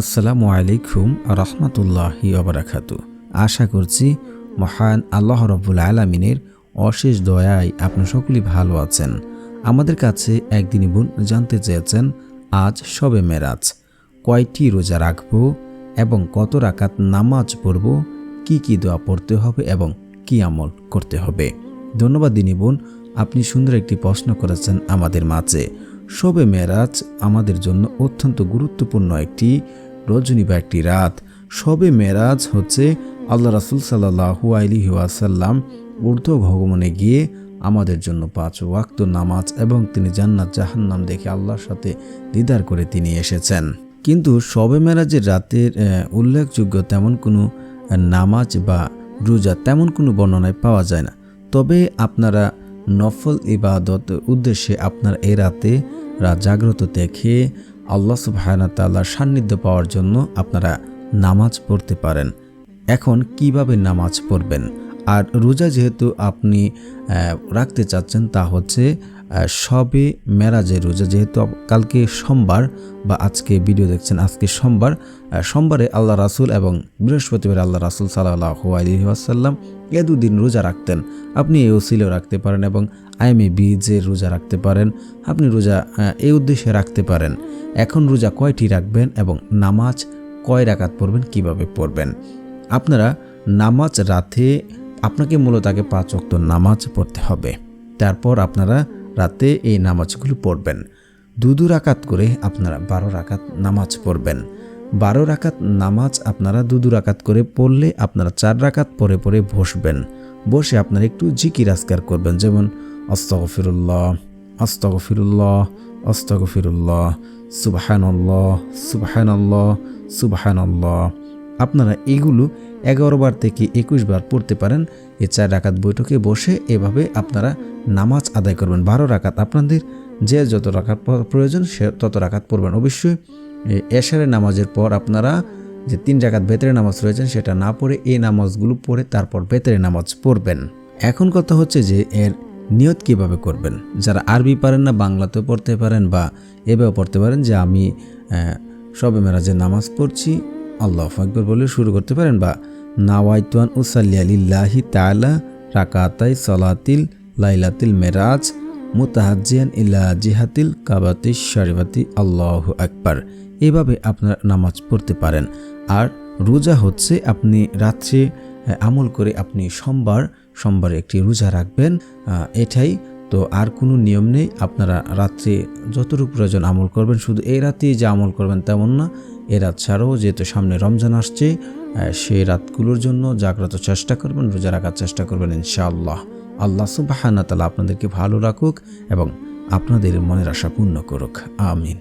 আসসালামু আলাইকুম রহমতুল্লাহি ওবারাকাতু। আশা করছি মহান আল্লাহ রব্বুল আলামিনের অশেষ দয়ায় আপনারা সকলেই ভালো আছেন। আমাদের কাছে একদিনই বোন জানতে চেয়েছেন আজ শবে মেরাজ, কয়টি রোজা রাখব এবং কত রাকাত নামাজ পড়ব, কি দোয়া পড়তে হবে এবং কি আমল করতে হবে। ধন্যবাদ দিনী বোন, আপনি সুন্দর একটি প্রশ্ন করেছেন আমাদের মাঝে। শবে মেরাজ আমাদের জন্য অত্যন্ত গুরুত্বপূর্ণ একটি রজনী বা একটি রাত। শবে মেরাজ হচ্ছে আল্লাহ রাসূল সাল্লাল্লাহু আলাইহি ওয়াসাল্লাম ঊর্ধ্ব ভগবানে গিয়ে আমাদের জন্য 5 ওয়াক্ত নামাজ এবং তিনি জান্নাত জাহান্নাম দেখে আল্লাহর সাথে দিদার করে তিনি এসেছেন। কিন্তু শবে মেরাজের রাতের উল্লেখযোগ্য তেমন কোনো নামাজ বা রোজা তেমন কোনো বর্ণনায় পাওয়া যায় না। তবে আপনারা নফল ইবাদত উদ্দেশ্যে আপনার এই রাতে জাগ্রত দেখে আল্লাহ সুবহানাহু ওয়া তাআলার সান্নিধ্য পাওয়ার জন্য আপনারা নামাজ পড়তে পারেন। এখন কিভাবে নামাজ পড়বেন? আর রোজা যেহেতু আপনি রাখতে চাচ্ছেন, তা হচ্ছে শবে মেরাজের রোজা। যেহেতু কালকে সোমবার বা আজকে ভিডিও দেখছেন আজকে সোমবার, সোমবারে আল্লাহ রাসূল এবং বৃহস্পতিবার আল্লাহ রাসূল সাল্লাল্লাহু আলাইহি ওয়াসাল্লাম এ দুদিন রোজা রাখতেন। আপনি এই ওসিলেও রাখতে পারেন এবং আইএমএ বীজের রোজা রাখতে পারেন। আপনি রোজা এই উদ্দেশ্যে রাখতে পারেন। এখন রোজা কয়টি রাখবেন এবং নামাজ কয় রাকাত পড়বেন, কিভাবে পড়বেন? আপনারা নামাজ রাতে আপনাকে মূলত আগে 5 ওয়াক্ত নামাজ পড়তে হবে। তারপর আপনারা রাতে এই নামাজগুলো পড়বেন। 2 রাকাত করে আপনারা 12 রাকাত নামাজ পড়বেন। 12 রাকাত নামাজ আপনারা 2 রাকাত করে পড়লে আপনারা 4 রাকাত পরে পরে বসবেন। বসে আপনারা একটু জিকির আজকার করবেন, যেমন আস্তাগফিরুল্লাহ আস্তাগফিরুল্লাহ আস্তাগফিরুল্লাহ, সুবহানাল্লাহ সুবহানাল্লাহ সুবহানাল্লাহ। আপনারা এগুলো 11 বার থেকে 21 বার পড়তে পারেন। এই 4 রাকাত বৈঠকে বসে এভাবে আপনারা নামাজ আদায় করবেন। 12 রাকাত আপনাদের যে যত রাকাত প্রয়োজন সে তত রাকাত পড়বেন। অবশ্যই এশারের নামাজের পর আপনারা যে 3 রাকাত বেতরের নামাজ রয়েছেন সেটা না পড়ে এই নামাজগুলো পড়ে তারপর বেতরের নামাজ পড়বেন। এখন কথা হচ্ছে যে এর নিয়ত কিভাবে করবেন। যারা আরবি পারেন না বাংলাতেও পড়তে পারেন বা এভাবেও পড়তে পারেন যে আমি শবে মেরাজের নামাজ পড়ছি, আল্লাহু আকবার বলে শুরু করতে পারেন, বা নাওয়াইতু আন উসাল্লি লিল্লাহি তাআলা রাকাতাই সালাতিল লাইলাতিল মেরাজ মুতাহাজ্জিয়ান ইলা জিহাতিল কাবাতিশ শরীফাতি আল্লাহু আকবার। এভাবে আপনার নামাজ পড়তে পারেন। আর রোজা হচ্ছে আপনি রাত্রে আমল করে আপনি সোমবারে একটি রোজা রাখবেন, এটাই তো। আর কোনো নিয়ম নেই। আপনারা রাত্রে যতটুকু প্রয়োজন আমল করবেন, শুধু এই রাতেই যে আমল করবেন তেমন না। এ রাত ছাড়াও যেহেতু সামনে রমজান আসছে, সেই রাতগুলোর জন্য জাগ্রত চেষ্টা করবেন, রোজা রাখার চেষ্টা করবেন ইনশাআল্লাহ। আল্লাহ সুবহানাহু ওয়া তাআলা আপনাদেরকে ভালো রাখুক এবং আপনাদের মনের আশা পূর্ণ করুক। আমিন।